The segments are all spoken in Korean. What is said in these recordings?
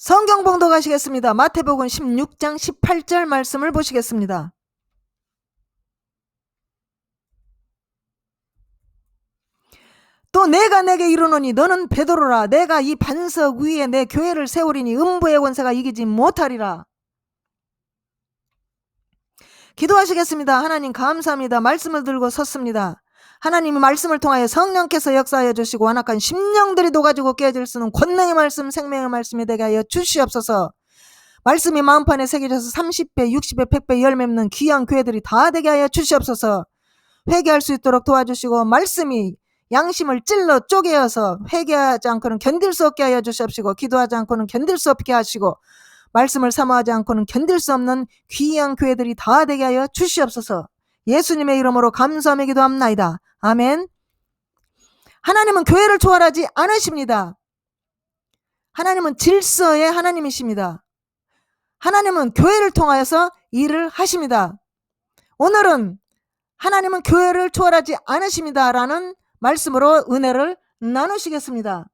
성경 봉독하시겠습니다. 마태복음 16장 18절 말씀을 보시겠습니다. 또 내가 내게 이르노니 너는 베드로라. 내가 이 반석 위에 내 교회를 세우리니 음부의 권세가 이기지 못하리라. 기도하시겠습니다. 하나님 감사합니다. 말씀을 들고 섰습니다. 하나님이 말씀을 통하여 성령께서 역사하여 주시고 완악한 심령들이 녹아지고 깨어질 수 있는 권능의 말씀, 생명의 말씀이 되게 하여 주시옵소서. 말씀이 마음판에 새겨져서 30배, 60배, 100배 열매 맺는 귀한 교회들이 다 되게 하여 주시옵소서. 회개할 수 있도록 도와주시고 말씀이 양심을 찔러 쪼개어서 회개하지 않고는 견딜 수 없게 하여 주시옵시고 기도하지 않고는 견딜 수 없게 하시고 말씀을 사모하지 않고는 견딜 수 없는 귀한 교회들이 다 되게 하여 주시옵소서. 예수님의 이름으로 감사하며 기도합나이다. 아멘. 하나님은 교회를 초월하지 않으십니다. 하나님은 질서의 하나님이십니다. 하나님은 교회를 통하여서 일을 하십니다. 오늘은 하나님은 교회를 초월하지 않으십니다 라는 말씀으로 은혜를 나누시겠습니다.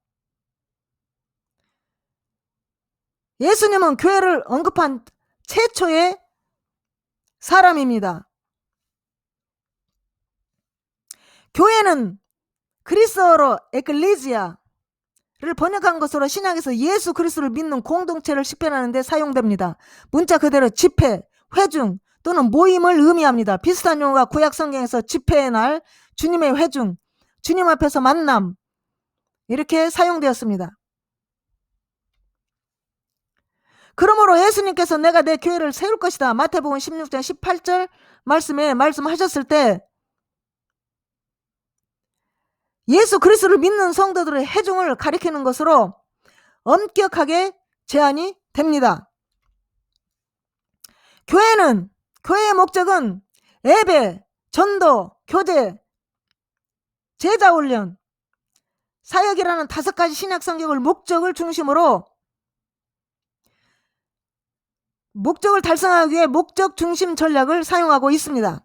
예수님은 교회를 언급한 최초의 사람입니다. 교회는 그리스어로 에클레시아를 번역한 것으로 신약에서 예수 그리스도를 믿는 공동체를 식별하는 데 사용됩니다. 문자 그대로 집회, 회중 또는 모임을 의미합니다. 비슷한 용어가 구약 성경에서 집회의 날, 주님의 회중, 주님 앞에서 만남 이렇게 사용되었습니다. 그러므로 예수님께서 내가 내 교회를 세울 것이다. 마태복음 16장 18절 말씀에 말씀하셨을 때 예수 그리스도를 믿는 성도들의 회중을 가리키는 것으로 엄격하게 제한이 됩니다. 교회의 목적은 예배, 전도, 교제, 제자훈련, 사역이라는 5가지 신약 성경을 목적을 중심으로 목적을 달성하기 위해 목적 중심 전략을 사용하고 있습니다.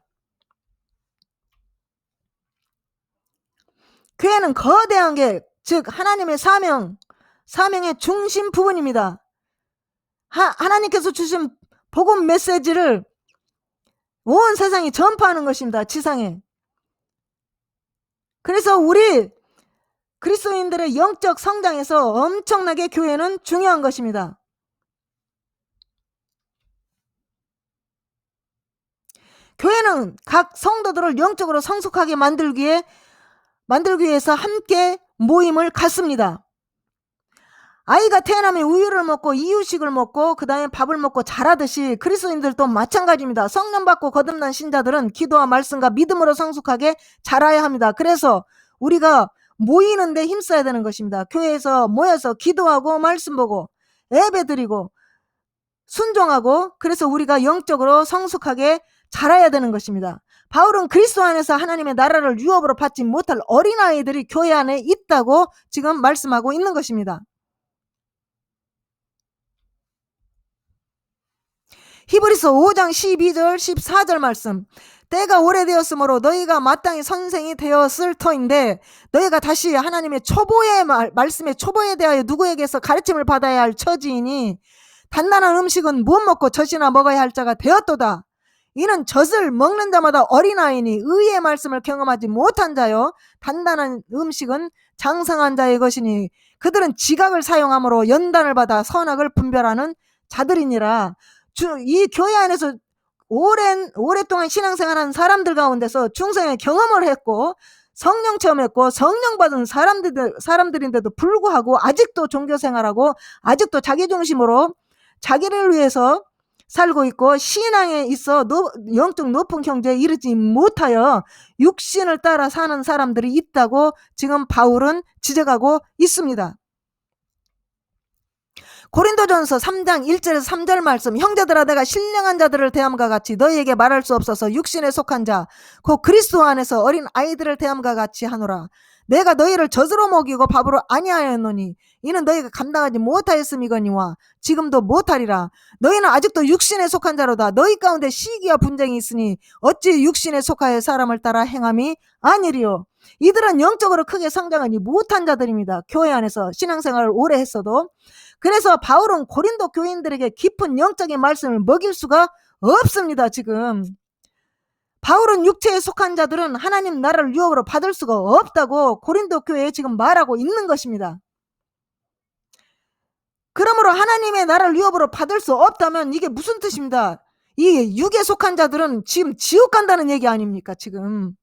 교회는 거대한 게, 즉 하나님의 사명의 중심 부분입니다. 하나님께서 주신 복음 메시지를 온 세상이 전파하는 것입니다. 지상에. 그래서 우리 그리스도인들의 영적 성장에서 엄청나게 교회는 중요한 것입니다. 교회는 각 성도들을 영적으로 성숙하게 만들기 위해서 함께 모임을 갖습니다. 아이가 태어나면 우유를 먹고 이유식을 먹고 그 다음에 밥을 먹고 자라듯이 그리스도인들도 마찬가지입니다. 성령 받고 거듭난 신자들은 기도와 말씀과 믿음으로 성숙하게 자라야 합니다. 그래서 우리가 모이는데 힘써야 되는 것입니다. 교회에서 모여서 기도하고 말씀 보고 예배 드리고 순종하고 그래서 우리가 영적으로 성숙하게 자라야 되는 것입니다. 바울은 그리스도 안에서 하나님의 나라를 유업으로 받지 못할 어린아이들이 교회 안에 있다고 지금 말씀하고 있는 것입니다. 히브리서 5장 12절 14절 말씀. 때가 오래되었으므로 너희가 마땅히 선생이 되었을 터인데 너희가 다시 하나님의 초보의 말씀의 초보에 대하여 누구에게서 가르침을 받아야 할 처지이니 단단한 음식은 못 먹고 젖이나 먹어야 할 자가 되었도다. 이는 젖을 먹는 자마다 어린아이니 의의 말씀을 경험하지 못한 자요 단단한 음식은 장성한 자의 것이니 그들은 지각을 사용함으로 연단을 받아 선악을 분별하는 자들이니라. 이 교회 안에서 오랫동안 신앙생활하는 사람들 가운데서 중생의 경험을 했고 성령 체험했고 성령 받은 사람들인데도 불구하고 아직도 종교생활하고 아직도 자기중심으로 자기를 위해서 살고 있고 신앙에 있어 영적 높은 경지에 이르지 못하여 육신을 따라 사는 사람들이 있다고 지금 바울은 지적하고 있습니다. 고린도전서 3장 1절에서 3절 말씀. 형제들아 내가 신령한 자들을 대함과 같이 너희에게 말할 수 없어서 육신에 속한 자 곧 그리스도 안에서 어린 아이들을 대함과 같이 하노라. 내가 너희를 젖으로 먹이고 밥으로 아니하였노니 이는 너희가 감당하지 못하였음이거니와 지금도 못하리라. 너희는 아직도 육신에 속한 자로다. 너희 가운데 시기와 분쟁이 있으니 어찌 육신에 속하여 사람을 따라 행함이 아니리요. 이들은 영적으로 크게 성장하지 못한 자들입니다. 교회 안에서 신앙생활을 오래 했어도. 그래서 바울은 고린도 교인들에게 깊은 영적인 말씀을 먹일 수가 없습니다. 지금 바울은 육체에 속한 자들은 하나님 나라를 유업으로 받을 수가 없다고 고린도 교회에 지금 말하고 있는 것입니다. 그러므로 하나님의 나라를 유업으로 받을 수 없다면 이게 무슨 뜻입니다. 이 육에 속한 자들은 지금 지옥 간다는 얘기 아닙니까? 지금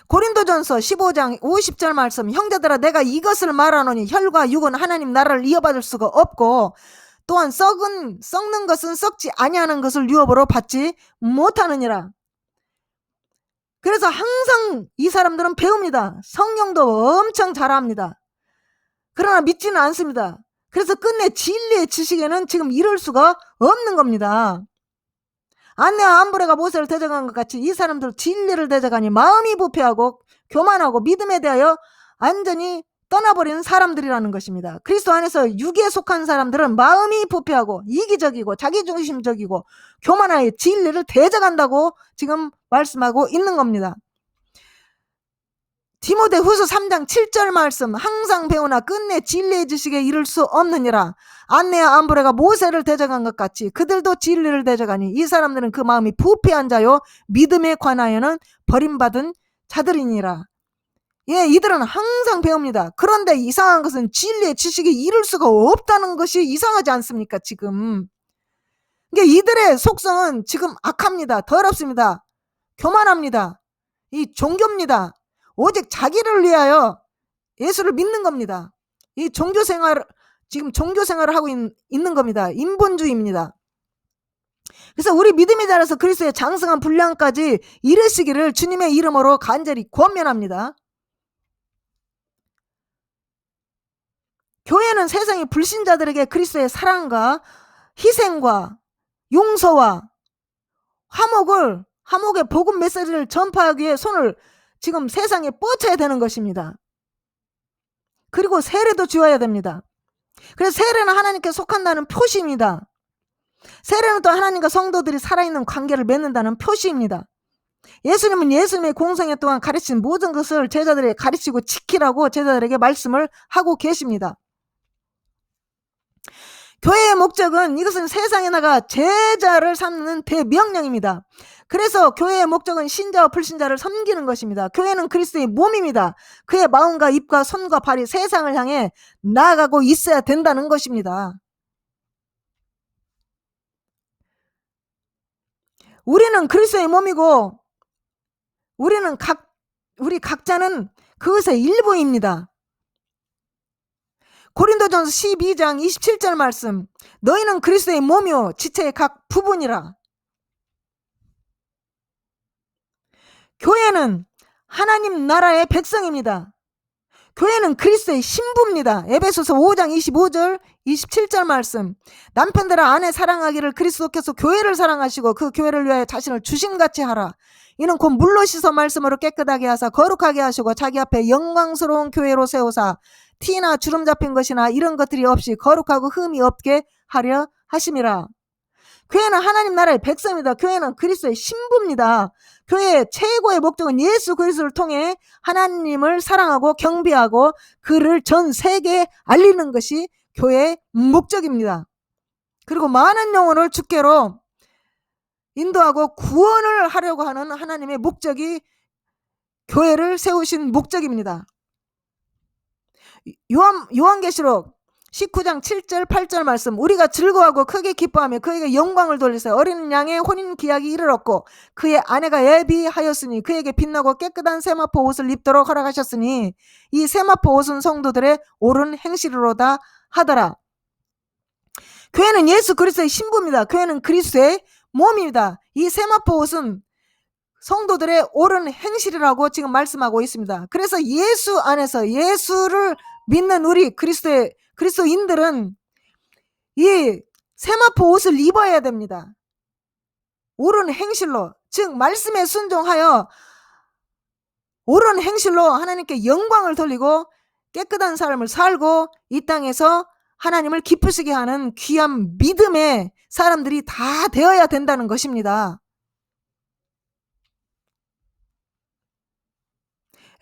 고린도전서 15장 50절 말씀, 형제들아 내가 이것을 말하노니 혈과 육은 하나님 나라를 이어받을 수가 없고 또한 썩는 것은 썩지 아니하는 것을 유업으로 받지 못하느니라. 그래서 항상 이 사람들은 배웁니다. 성경도 엄청 잘 압니다. 그러나 믿지는 않습니다. 그래서 끝내 진리의 지식에는 지금 이룰 수가 없는 겁니다. 안내와 암브레가 모세를 대적한 것 같이 이 사람들 진리를 대적하니 마음이 부패하고 교만하고 믿음에 대하여 완전히 떠나버리는 사람들이라는 것입니다. 그리스도 안에서 육에 속한 사람들은 마음이 부패하고 이기적이고 자기중심적이고 교만하여 진리를 대적한다고 지금 말씀하고 있는 겁니다. 디모데후서 3장 7절 말씀, 항상 배우나 끝내 진리의 지식에 이를 수 없느니라. 안내와 암브레가 모세를 대적한 것 같이 그들도 진리를 대적하니 이 사람들은 그 마음이 부패한 자요 믿음에 관하여는 버림받은 자들이니라. 예, 이들은 항상 배웁니다. 그런데 이상한 것은 진리의 지식에 이를 수가 없다는 것이 이상하지 않습니까? 지금 이들의 속성은 지금 악합니다. 더럽습니다. 교만합니다. 이 종교입니다. 오직 자기를 위하여 예수를 믿는 겁니다. 이 지금 종교생활을 하고 있는 겁니다. 인본주의입니다. 그래서 우리 믿음이 자라서 그리스도의 장성한 분량까지 이르시기를 주님의 이름으로 간절히 권면합니다. 교회는 세상의 불신자들에게 그리스도의 사랑과 희생과 용서와 화목의 복음 메시지를 전파하기 위해 손을 지금 세상에 뻗쳐야 되는 것입니다. 그리고 세례도 주어야 됩니다. 그래서 세례는 하나님께 속한다는 표시입니다. 세례는 또 하나님과 성도들이 살아있는 관계를 맺는다는 표시입니다. 예수님은 예수님의 공생애 동안 가르친 모든 것을 제자들에게 가르치고 지키라고 제자들에게 말씀을 하고 계십니다. 교회의 목적은 이것은 세상에 나가 제자를 삼는 대명령입니다. 그래서 교회의 목적은 신자와 불신자를 섬기는 것입니다. 교회는 그리스도의 몸입니다. 그의 마음과 입과 손과 발이 세상을 향해 나아가고 있어야 된다는 것입니다. 우리는 그리스도의 몸이고 우리 각자는 그것의 일부입니다. 고린도전서 12장 27절 말씀, 너희는 그리스도의 몸이요 지체의 각 부분이라. 교회는 하나님 나라의 백성입니다. 교회는 그리스도의 신부입니다. 에베소서 5장 25절 27절 말씀, 남편들아 아내 사랑하기를 그리스도께서 교회를 사랑하시고 그 교회를 위하여 자신을 주신같이 하라. 이는 곧 물로 씻어 말씀으로 깨끗하게 하사 거룩하게 하시고 자기 앞에 영광스러운 교회로 세우사 티나 주름 잡힌 것이나 이런 것들이 없이 거룩하고 흠이 없게 하려 하심이라. 교회는 하나님 나라의 백성입니다. 교회는 그리스도의 신부입니다. 교회의 최고의 목적은 예수 그리스도를 통해 하나님을 사랑하고 경배하고 그를 전 세계에 알리는 것이 교회의 목적입니다. 그리고 많은 영혼을 주께로 인도하고 구원을 하려고 하는 하나님의 목적이 교회를 세우신 목적입니다. 요한계시록 19장 7절 8절 말씀, 우리가 즐거워하고 크게 기뻐하며 그에게 영광을 돌리세요. 어린 양의 혼인 기약이 이르렀고 그의 아내가 예비하였으니 그에게 빛나고 깨끗한 세마포 옷을 입도록 허락하셨으니 이 세마포 옷은 성도들의 옳은 행실로다 하더라. 교회는 예수 그리스도의 신부입니다. 교회는 그리스도의 몸입니다. 이 세마포 옷은 성도들의 옳은 행실이라고 지금 말씀하고 있습니다. 그래서 예수 안에서 예수를 믿는 우리 그리스도인들은 이 세마포 옷을 입어야 됩니다. 옳은 행실로, 즉 말씀에 순종하여 옳은 행실로 하나님께 영광을 돌리고 깨끗한 삶을 살고 이 땅에서 하나님을 기쁘시게 하는 귀한 믿음의 사람들이 다 되어야 된다는 것입니다.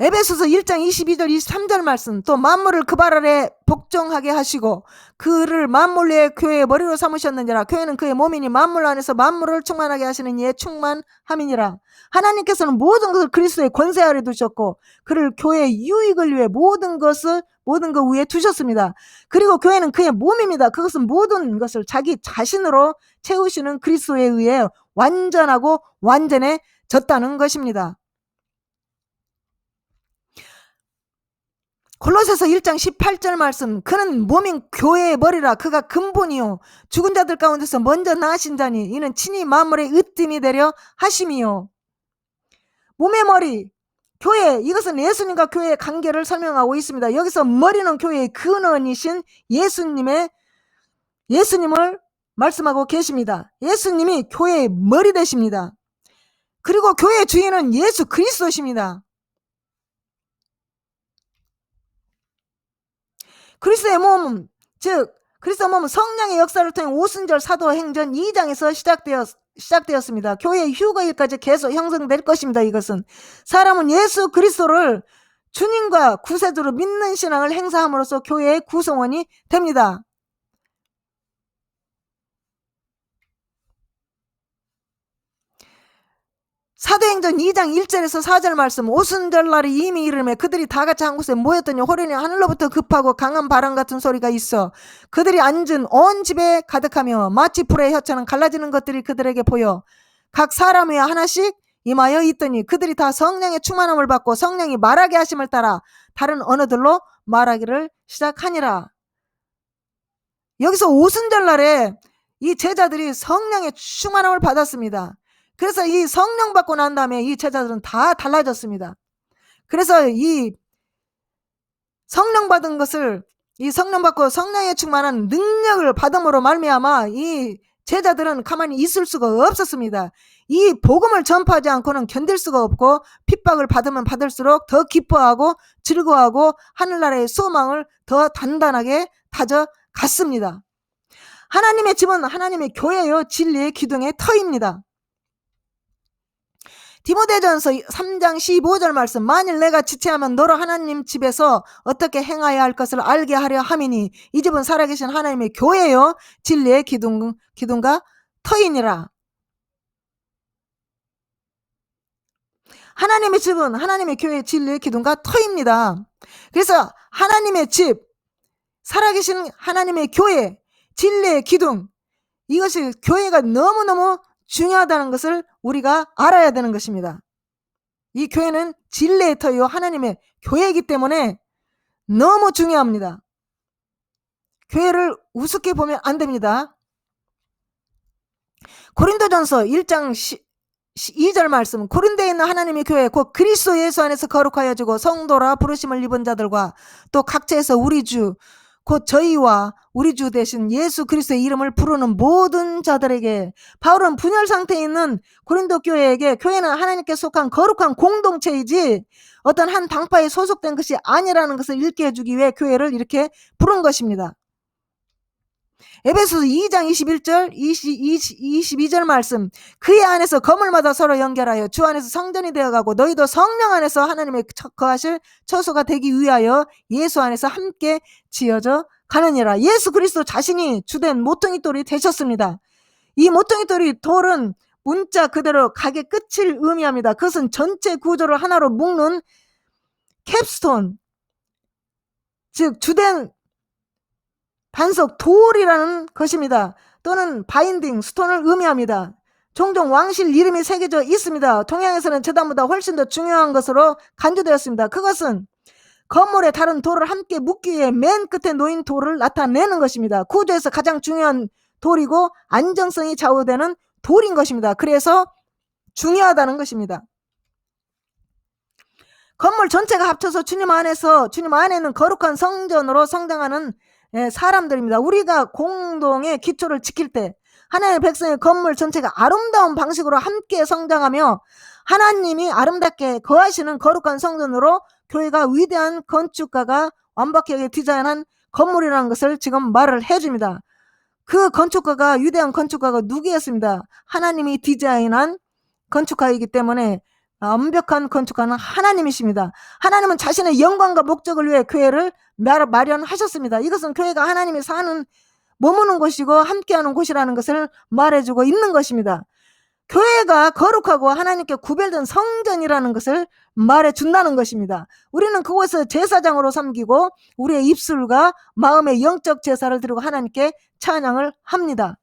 에베소서 1장 22절 23절 말씀, 또 만물을 그 발 아래 복종하게 하시고 그를 만물 위에 교회의 머리로 삼으셨느니라. 교회는 그의 몸이니 만물 안에서 만물을 충만하게 하시는 이의 충만함이니라. 하나님께서는 모든 것을 그리스도의 권세 아래 두셨고 그를 교회의 유익을 위해 모든 것 위에 두셨습니다. 그리고 교회는 그의 몸입니다. 그것은 모든 것을 자기 자신으로 채우시는 그리스도에 의해 완전하고 완전해졌다는 것입니다. 골로새서 1장 18절 말씀, 그는 몸인 교회의 머리라. 그가 근본이요 죽은 자들 가운데서 먼저 나으신 자니 이는 친히 만물의 으뜸이 되려 하심이요. 몸의 머리 교회, 이것은 예수님과 교회의 관계를 설명하고 있습니다. 여기서 머리는 교회의 근원이신 예수님을 말씀하고 계십니다. 예수님이 교회의 머리 되십니다. 그리고 교회의 주인은 예수 그리스도십니다. 그리스도의 몸, 즉 그리스도 몸은 성령의 역사를 통해 오순절 사도행전 2장에서 시작되었습니다. 교회의 휴거일까지 계속 형성될 것입니다. 이것은 사람은 예수 그리스도를 주님과 구세주로 믿는 신앙을 행사함으로써 교회의 구성원이 됩니다. 사도행전 2장 1절에서 4절 말씀, 오순절날이 이미 이르매 그들이 다 같이 한 곳에 모였더니 호련히 하늘로부터 급하고 강한 바람 같은 소리가 있어 그들이 앉은 온 집에 가득하며 마치 불의 혀처럼 갈라지는 것들이 그들에게 보여 각 사람 위에 하나씩 임하여 있더니 그들이 다 성령의 충만함을 받고 성령이 말하게 하심을 따라 다른 언어들로 말하기를 시작하니라. 여기서 오순절날에 이 제자들이 성령의 충만함을 받았습니다. 그래서 이 성령 받고 난 다음에 이 제자들은 다 달라졌습니다. 그래서 이 성령 받은 것을, 이 성령 받고 성령에 충만한 능력을 받음으로 말미암아 이 제자들은 가만히 있을 수가 없었습니다. 이 복음을 전파하지 않고는 견딜 수가 없고 핍박을 받으면 받을수록 더 기뻐하고 즐거워하고 하늘나라의 소망을 더 단단하게 다져갔습니다. 하나님의 집은 하나님의 교회요 진리의 기둥의 터입니다. 디모데전서 3장 15절 말씀, 만일 내가 지체하면 너로 하나님 집에서 어떻게 행하여야 할 것을 알게 하려 함이니 이 집은 살아계신 하나님의 교회요 진리의 기둥과 터이니라. 하나님의 집은 하나님의 교회의 진리의 기둥과 터입니다. 그래서 하나님의 집, 살아계신 하나님의 교회, 진리의 기둥, 이것이 교회가 너무너무 중요하다는 것을 우리가 알아야 되는 것입니다. 이 교회는 진리의 터이요 하나님의 교회이기 때문에 너무 중요합니다. 교회를 우습게 보면 안 됩니다. 고린도전서 1장 2절 말씀, 고린도에 있는 하나님의 교회 곧 그리스도 예수 안에서 거룩하여지고 성도라 부르심을 입은 자들과 또 각처에서 우리 주 곧 저희와 우리 주 대신 예수 그리스도의 이름을 부르는 모든 자들에게, 바울은 분열 상태에 있는 고린도 교회에게 교회는 하나님께 속한 거룩한 공동체이지 어떤 한 당파에 소속된 것이 아니라는 것을 읽게 해주기 위해 교회를 이렇게 부른 것입니다. 에베소서 2장 21절 22절 말씀, 그의 안에서 건물마다 서로 연결하여 주 안에서 성전이 되어가고 너희도 성령 안에서 하나님의 거하실 처소가 되기 위하여 예수 안에서 함께 지어져 가느니라. 예수 그리스도 자신이 주된 모퉁이 돌이 되셨습니다. 이 모퉁이 돌은 문자 그대로 각의 끝을 의미합니다. 그것은 전체 구조를 하나로 묶는 캡스톤, 즉 주된 반석 돌이라는 것입니다. 또는 바인딩 스톤을 의미합니다. 종종 왕실 이름이 새겨져 있습니다. 동양에서는 제단보다 훨씬 더 중요한 것으로 간주되었습니다. 그것은 건물의 다른 돌을 함께 묶기 위해 맨 끝에 놓인 돌을 나타내는 것입니다. 구조에서 가장 중요한 돌이고 안정성이 좌우되는 돌인 것입니다. 그래서 중요하다는 것입니다. 건물 전체가 합쳐서 주님 안에 있는 거룩한 성전으로 성장하는 사람들입니다. 우리가 공동의 기초를 지킬 때 하나님의 백성의 건물 전체가 아름다운 방식으로 함께 성장하며 하나님이 아름답게 거하시는 거룩한 성전으로 교회가 위대한 건축가가 완벽하게 디자인한 건물이라는 것을 지금 말을 해줍니다. 그 위대한 건축가가 누구였습니다. 하나님이 디자인한 건축가이기 때문에 완벽한 건축가는 하나님이십니다. 하나님은 자신의 영광과 목적을 위해 교회를 마련하셨습니다. 이것은 교회가 하나님이 사는 머무는 곳이고 함께하는 곳이라는 것을 말해주고 있는 것입니다. 교회가 거룩하고 하나님께 구별된 성전이라는 것을 말해준다는 것입니다. 우리는 그곳을 제사장으로 섬기고 우리의 입술과 마음의 영적 제사를 드리고 하나님께 찬양을 합니다.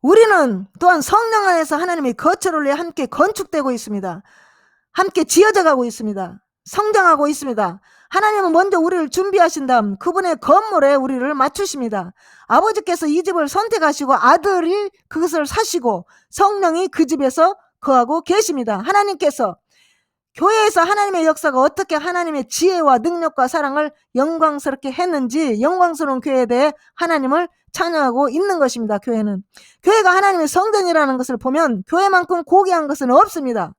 우리는 또한 성령 안에서 하나님의 거처를 위해 함께 건축되고 있습니다. 함께 지어져 가고 있습니다. 성장하고 있습니다. 하나님은 먼저 우리를 준비하신 다음 그분의 건물에 우리를 맞추십니다. 아버지께서 이 집을 선택하시고 아들이 그것을 사시고 성령이 그 집에서 거하고 계십니다. 하나님께서 교회에서 하나님의 역사가 어떻게 하나님의 지혜와 능력과 사랑을 영광스럽게 했는지 영광스러운 교회에 대해 하나님을 찬양하고 있는 것입니다. 교회가 하나님의 성전이라는 것을 보면 교회만큼 고귀한 것은 없습니다.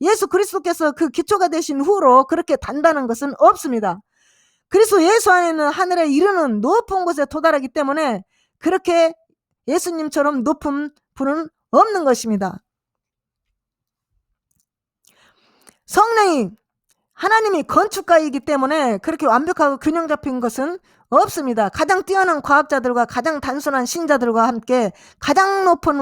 예수 그리스도께서 그 기초가 되신 후로 그렇게 단단한 것은 없습니다. 그리스도 예수 안에는 하늘에 이르는 높은 곳에 도달하기 때문에 그렇게 예수님처럼 높은 분은 없는 것입니다. 성령이 하나님이 건축가이기 때문에 그렇게 완벽하고 균형 잡힌 것은 없습니다. 가장 뛰어난 과학자들과 가장 단순한 신자들과 함께 가장 높은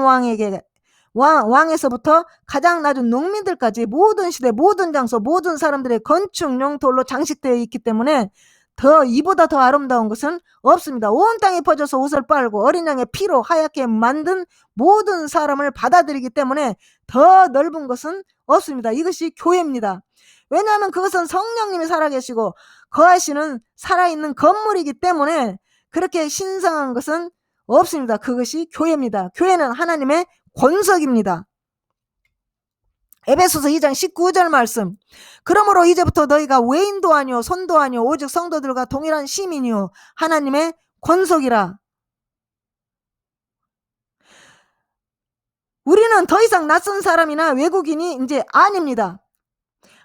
왕에서부터 가장 낮은 농민들까지 모든 시대, 모든 장소, 모든 사람들의 건축용 돌로 장식되어 있기 때문에 이보다 더 아름다운 것은 없습니다. 온 땅에 퍼져서 옷을 빨고 어린 양의 피로 하얗게 만든 모든 사람을 받아들이기 때문에 더 넓은 것은 없습니다. 이것이 교회입니다. 왜냐하면 그것은 성령님이 살아계시고 거하시는 살아있는 건물이기 때문에 그렇게 신성한 것은 없습니다. 그것이 교회입니다. 교회는 하나님의 권석입니다. 에베소서 2장 19절 말씀. 그러므로 이제부터 너희가 외인도 아니요 손도 아니요 오직 성도들과 동일한 시민이요 하나님의 권속이라. 우리는 더 이상 낯선 사람이나 외국인이 이제 아닙니다.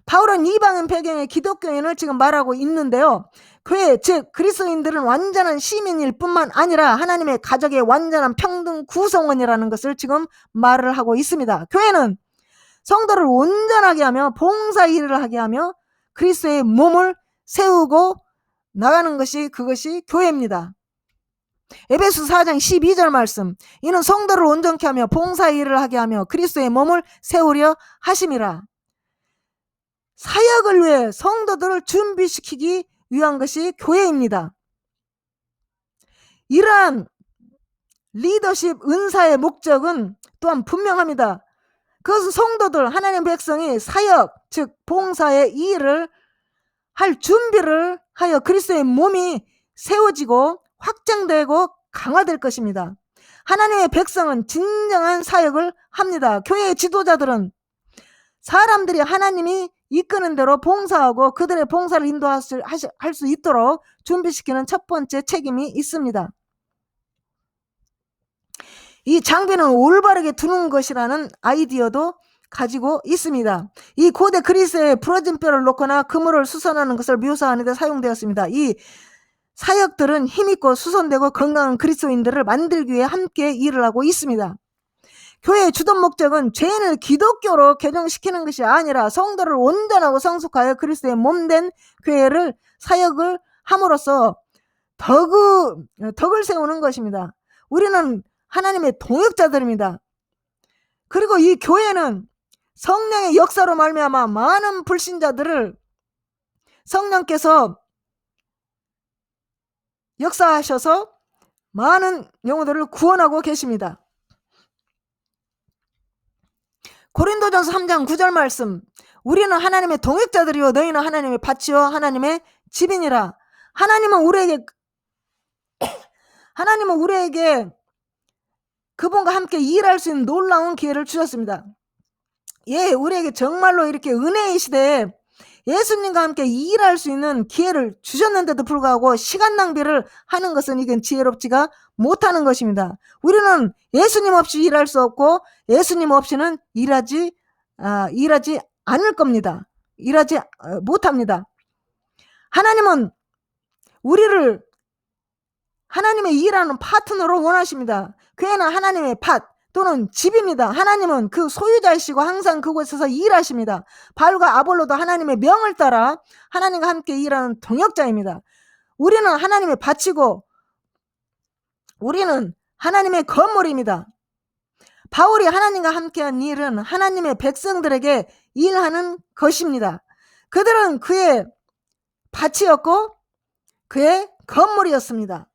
바울은 이방인 배경의 기독교인을 지금 말하고 있는데요. 교회 즉 그리스도인들은 완전한 시민일 뿐만 아니라 하나님의 가족의 완전한 평등 구성원이라는 것을 지금 말을 하고 있습니다. 교회는 성도를 온전하게 하며 봉사 일을 하게 하며 그리스도의 몸을 세우고 나가는 것이 그것이 교회입니다. 에베소서 4장 12절 말씀. 이는 성도를 온전케 하며 봉사 일을 하게 하며 그리스도의 몸을 세우려 하심이라. 사역을 위해 성도들을 준비시키기 위한 것이 교회입니다. 이러한 리더십 은사의 목적은 또한 분명합니다. 그것은 성도들, 하나님 백성이 사역, 즉 봉사의 일을 할 준비를 하여 그리스도의 몸이 세워지고 확장되고 강화될 것입니다. 하나님의 백성은 진정한 사역을 합니다. 교회의 지도자들은 사람들이 하나님이 이끄는 대로 봉사하고 그들의 봉사를 인도할 수 있도록 준비시키는 첫 번째 책임이 있습니다. 이 장비는 올바르게 두는 것이라는 아이디어도 가지고 있습니다. 이 고대 그리스에 부러진 뼈를 놓거나 그물을 수선하는 것을 묘사하는 데 사용되었습니다. 이 사역들은 힘있고 수선되고 건강한 그리스도인들을 만들기 위해 함께 일을 하고 있습니다. 교회의 주된 목적은 죄인을 기독교로 개종시키는 것이 아니라 성도를 온전하고 성숙하여 그리스도의 몸된 교회를 사역을 함으로써 덕을 세우는 것입니다. 우리는 하나님의 동역자들입니다. 그리고 이 교회는 성령의 역사로 말미암아 많은 불신자들을 성령께서 역사하셔서 많은 영혼들을 구원하고 계십니다. 고린도전서 3장 9절 말씀. 우리는 하나님의 동역자들이요 너희는 하나님의 밭이요 하나님의 집이니라. 하나님은 우리에게 그분과 함께 일할 수 있는 놀라운 기회를 주셨습니다. 예, 우리에게 정말로 이렇게 은혜의 시대에 예수님과 함께 일할 수 있는 기회를 주셨는데도 불구하고 시간 낭비를 하는 것은 이건 지혜롭지가 못하는 것입니다. 우리는 예수님 없이 일할 수 없고 예수님 없이는 일하지 않을 겁니다. 일하지 못합니다. 하나님은 우리를 하나님의 일하는 파트너로 원하십니다. 교회는 하나님의 밭, 또는 집입니다. 하나님은 그 소유자이시고 항상 그곳에서 일하십니다. 바울과 아볼로도 하나님의 명을 따라 하나님과 함께 일하는 동역자입니다. 우리는 하나님의 밭이고 우리는 하나님의 건물입니다. 바울이 하나님과 함께한 일은 하나님의 백성들에게 일하는 것입니다. 그들은 그의 밭이었고 그의 건물이었습니다.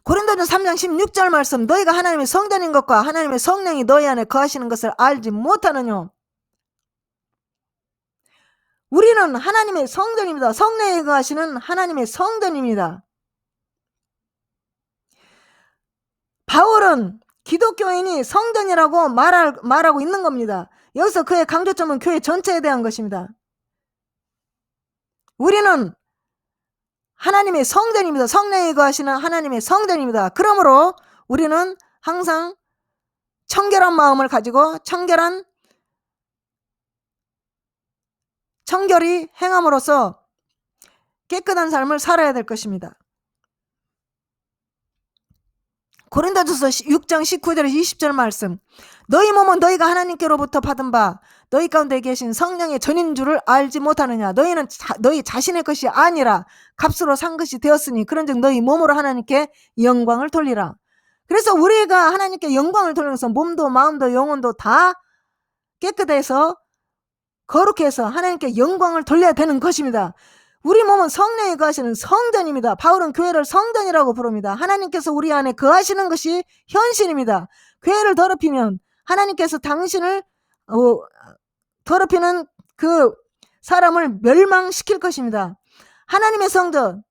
고린도전서 3장 16절 말씀, 너희가 하나님의 성전인 것과 하나님의 성령이 너희 안에 거하시는 것을 알지 못하느뇨. 우리는 하나님의 성전입니다. 성령이 거하시는 하나님의 성전입니다. 바울은 기독교인이 성전이라고 말하고 있는 겁니다. 여기서 그의 강조점은 교회 전체에 대한 것입니다. 우리는 하나님의 성전입니다. 성령이 거하시는 하나님의 성전입니다. 그러므로 우리는 항상 청결한 마음을 가지고 청결히 행함으로써 깨끗한 삶을 살아야 될 것입니다. 고린도전서 6장 19절에서 20절 말씀, 너희 몸은 너희가 하나님께로부터 받은 바 너희 가운데 계신 성령의 전인 줄을 알지 못하느냐. 너희는 너희 자신의 것이 아니라 값으로 산 것이 되었으니 그런즉 너희 몸으로 하나님께 영광을 돌리라. 그래서 우리가 하나님께 영광을 돌리면서 몸도 마음도 영혼도 다 깨끗해서 거룩해서 하나님께 영광을 돌려야 되는 것입니다. 우리 몸은 성령이 거하시는 성전입니다. 바울은 교회를 성전이라고 부릅니다. 하나님께서 우리 안에 거하시는 것이 현실입니다. 교회를 더럽히면 하나님께서 당신을 더럽히는 그 사람을 멸망시킬 것입니다. 하나님의 성전,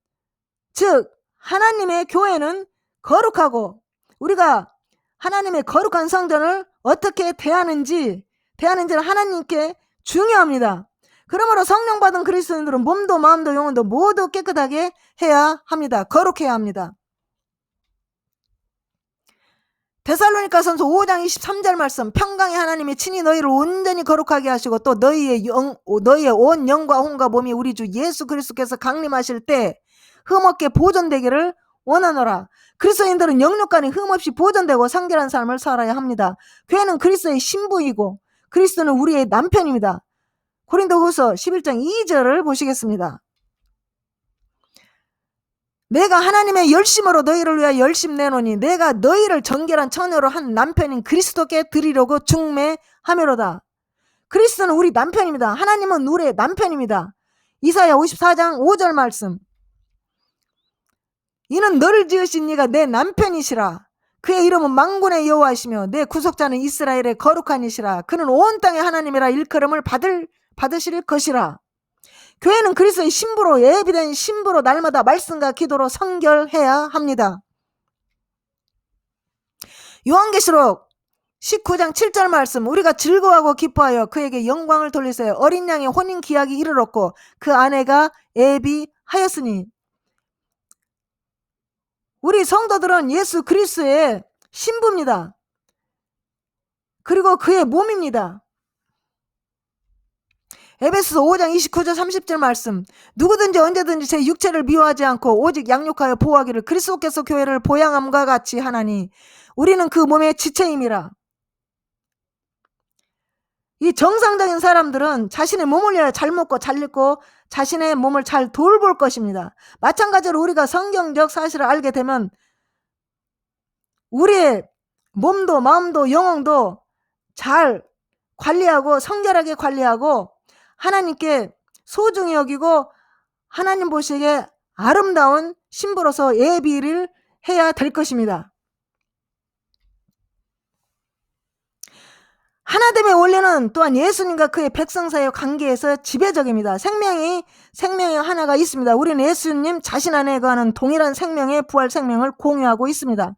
즉 하나님의 교회는 거룩하고 우리가 하나님의 거룩한 성전을 어떻게 대하는지는 하나님께 중요합니다. 그러므로 성령 받은 그리스도인들은 몸도 마음도 영혼도 모두 깨끗하게 해야 합니다. 거룩해야 합니다. 데살로니가전서 5장 23절 말씀, 평강의 하나님이 친히 너희를 온전히 거룩하게 하시고 또 너희의 온 영과 혼과 몸이 우리 주 예수 그리스도께서 강림하실 때 흠없게 보존되기를 원하노라. 그리스도인들은 영육간에 흠없이 보존되고 성결한 삶을 살아야 합니다. 교회는 그리스도의 신부이고 그리스도는 우리의 남편입니다. 고린도후서 11장 2절을 보시겠습니다. 내가 하나님의 열심으로 너희를 위하여 열심 내노니 내가 너희를 정결한 처녀로 한 남편인 그리스도께 드리려고 중매하며로다. 그리스도는 우리 남편입니다. 하나님은 우리의 남편입니다. 이사야 54장 5절 말씀, 이는 너를 지으신 이가 내 남편이시라. 그의 이름은 만군의 여호와이시며 내 구속자는 이스라엘의 거룩한 이시라. 그는 온 땅의 하나님이라 일컬음을 받으실 것이라. 교회는 그리스도의 신부로, 예비된 신부로 날마다 말씀과 기도로 성결해야 합니다. 요한계시록 19장 7절 말씀, 우리가 즐거워하고 기뻐하여 그에게 영광을 돌리세요. 어린 양의 혼인 기약이 이르렀고 그 아내가 예비하였으니. 우리 성도들은 예수 그리스도의 신부입니다. 그리고 그의 몸입니다. 에베소서 5장 29절 30절 말씀, 누구든지 언제든지 제 육체를 미워하지 않고 오직 양육하여 보호하기를 그리스도께서 교회를 보양함과 같이 하나니 우리는 그 몸의 지체임이라. 이 정상적인 사람들은 자신의 몸을 위하여 잘 먹고 잘 입고 자신의 몸을 잘 돌볼 것입니다. 마찬가지로 우리가 성경적 사실을 알게 되면 우리의 몸도 마음도 영혼도 잘 관리하고 성결하게 관리하고 하나님께 소중히 여기고 하나님 보시기에 아름다운 신부로서 예비를 해야 될 것입니다. 하나됨의 원리는 또한 예수님과 그의 백성 사이의 관계에서 지배적입니다. 생명이 하나가 있습니다. 우리는 예수님 자신 안에 거하는 동일한 생명의 부활 생명을 공유하고 있습니다.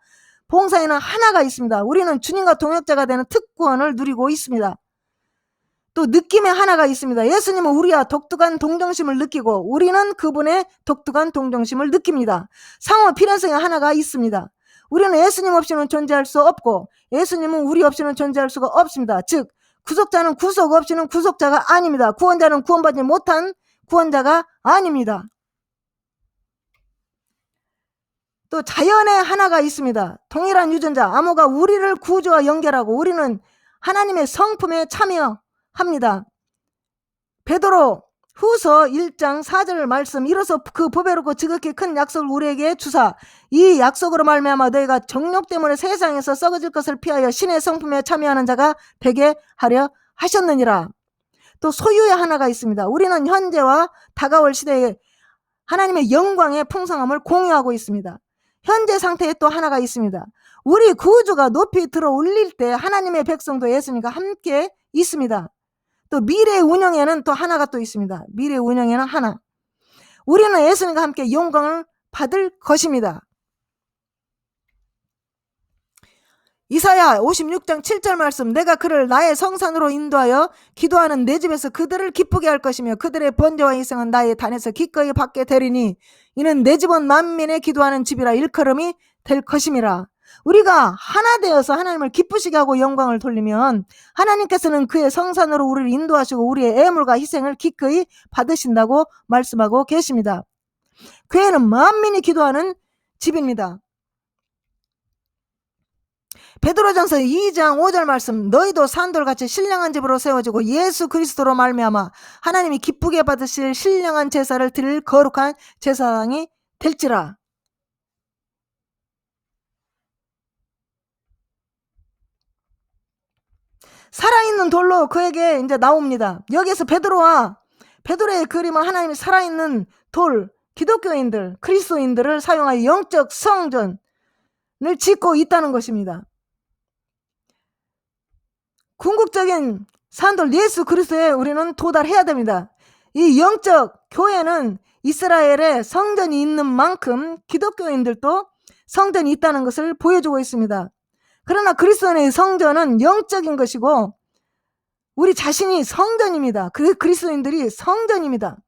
봉사에는 하나가 있습니다. 우리는 주님과 동역자가 되는 특권을 누리고 있습니다. 또 느낌의 하나가 있습니다. 예수님은 우리와 독특한 동정심을 느끼고 우리는 그분의 독특한 동정심을 느낍니다. 상호 필연성의 하나가 있습니다. 우리는 예수님 없이는 존재할 수 없고 예수님은 우리 없이는 존재할 수가 없습니다. 즉 구속자는 구속 없이는 구속자가 아닙니다. 구원자는 구원받지 못한 구원자가 아닙니다. 또 자연에 하나가 있습니다. 동일한 유전자 암호가 우리를 구조와 연결하고 우리는 하나님의 성품에 참여합니다. 베드로 후서 1장 4절 말씀, 이로써 그 보배롭고 지극히 큰 약속을 우리에게 주사 이 약속으로 말미암아 너희가 정욕 때문에 세상에서 썩어질 것을 피하여 신의 성품에 참여하는 자가 되게 하려 하셨느니라. 또 소유의 하나가 있습니다. 우리는 현재와 다가올 시대에 하나님의 영광의 풍성함을 공유하고 있습니다. 현재 상태에 또 하나가 있습니다. 우리 구주가 높이 들어 올릴 때 하나님의 백성도 예수님과 함께 있습니다. 또 미래의 운영에는 또 하나가 또 있습니다. 미래의 운영에는 하나. 우리는 예수님과 함께 영광을 받을 것입니다. 이사야 56장 7절 말씀, 내가 그를 나의 성산으로 인도하여 기도하는 내 집에서 그들을 기쁘게 할 것이며 그들의 번제와 희생은 나의 단에서 기꺼이 받게 되리니 이는 내 집은 만민의 기도하는 집이라 일컬음이 될 것임이라. 우리가 하나 되어서 하나님을 기쁘시게 하고 영광을 돌리면 하나님께서는 그의 성산으로 우리를 인도하시고 우리의 애물과 희생을 기꺼이 받으신다고 말씀하고 계십니다. 교회는 만민이 기도하는 집입니다. 베드로전서 2장 5절 말씀, 너희도 산돌같이 신령한 집으로 세워지고 예수 그리스도로 말미암아 하나님이 기쁘게 받으실 신령한 제사를 드릴 거룩한 제사장이 될지라. 살아있는 돌로 그에게 이제 나옵니다. 여기에서 베드로의 그림은 하나님이 살아있는 돌, 기독교인들, 그리스도인들을 사용하여 영적 성전을 짓고 있다는 것입니다. 궁극적인 산돌 예수 그리스도에 우리는 도달해야 됩니다. 이 영적 교회는 이스라엘에 성전이 있는 만큼 기독교인들도 성전이 있다는 것을 보여주고 있습니다. 그러나 그리스도인의 성전은 영적인 것이고 우리 자신이 성전입니다. 그리스도인들이 성전입니다.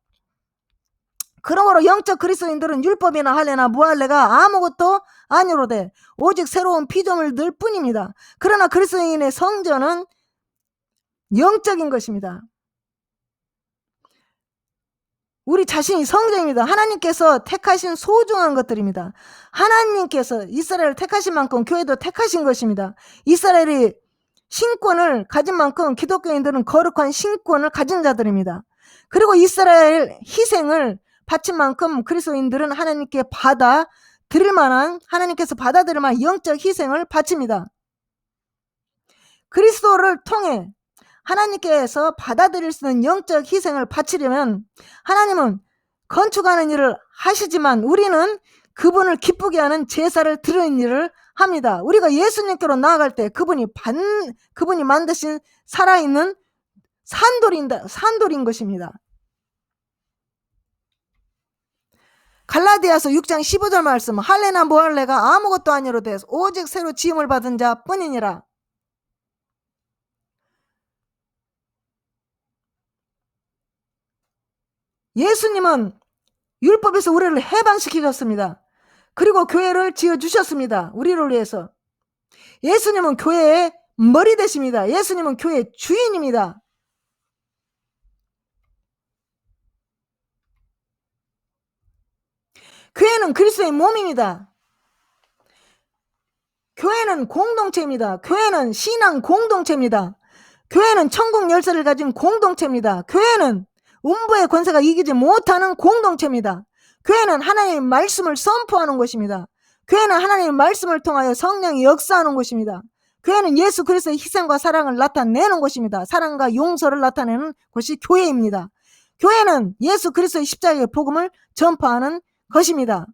그러므로 영적 그리스도인들은 율법이나 할례나 무할례가 아무것도 아니로되 오직 새로운 피조물 늘 뿐입니다. 그러나 그리스도인의 성전은 영적인 것입니다. 우리 자신이 성전입니다. 하나님께서 택하신 소중한 것들입니다. 하나님께서 이스라엘을 택하신 만큼 교회도 택하신 것입니다. 이스라엘이 신권을 가진 만큼 기독교인들은 거룩한 신권을 가진 자들입니다. 그리고 이스라엘 희생을 바친 만큼 그리스도인들은 하나님께 하나님께서 받아들일 만한 영적 희생을 바칩니다. 그리스도를 통해 하나님께서 받아들일 수 있는 영적 희생을 바치려면 하나님은 건축하는 일을 하시지만 우리는 그분을 기쁘게 하는 제사를 드리는 일을 합니다. 우리가 예수님께로 나아갈 때 그분이 만드신 살아있는 산돌인 것입니다. 갈라디아서 6장 15절 말씀, 할례나 무할례가 아무것도 아니로되 오직 새로 지음을 받은 자 뿐이니라. 예수님은 율법에서 우리를 해방시키셨습니다. 그리고 교회를 지어주셨습니다. 우리를 위해서. 예수님은 교회의 머리 되십니다. 예수님은 교회의 주인입니다. 교회는 그리스도의 몸입니다. 교회는 공동체입니다. 교회는 신앙 공동체입니다. 교회는 천국 열쇠를 가진 공동체입니다. 교회는 음부의 권세가 이기지 못하는 공동체입니다. 교회는 하나님의 말씀을 선포하는 것입니다. 교회는 하나님의 말씀을 통하여 성령이 역사하는 것입니다. 교회는 예수 그리스도의 희생과 사랑을 나타내는 것입니다. 사랑과 용서를 나타내는 것이 교회입니다. 교회는 예수 그리스도의 십자가의 복음을 전파하는 것입니다.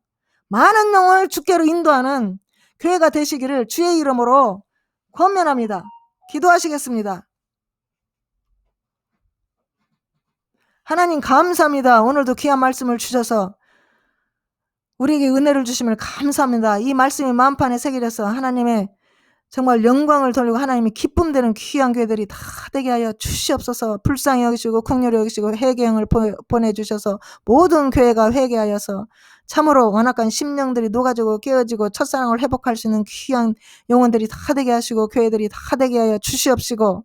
많은 영혼을 주께로 인도하는 교회가 되시기를 주의 이름으로 권면합니다. 기도하시겠습니다. 하나님 감사합니다. 오늘도 귀한 말씀을 주셔서 우리에게 은혜를 주심을 감사합니다. 이 말씀이 마음판에 새겨져서 하나님의 정말 영광을 돌리고 하나님의 기쁨 되는 귀한 교회들이 다 되게 하여 주시옵소서. 불쌍히 여기시고 긍휼히 여기시고 회개형을 보내주셔서 모든 교회가 회개하여서 참으로 완악한 심령들이 녹아지고 깨어지고 첫사랑을 회복할 수 있는 귀한 영혼들이 다 되게 하시고 교회들이 다 되게 하여 주시옵시고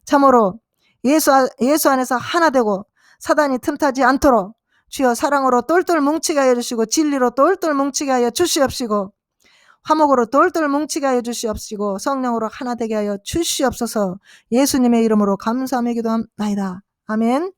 참으로 예수 안에서 하나 되고 사단이 틈타지 않도록 주여 사랑으로 똘똘 뭉치게 하여 주시고 진리로 똘똘 뭉치게 하여 주시옵시고 화목으로 똘똘 뭉치게 하여 주시옵시고 성령으로 하나 되게 하여 주시옵소서. 예수님의 이름으로 감사하며 기도합나이다. 아멘.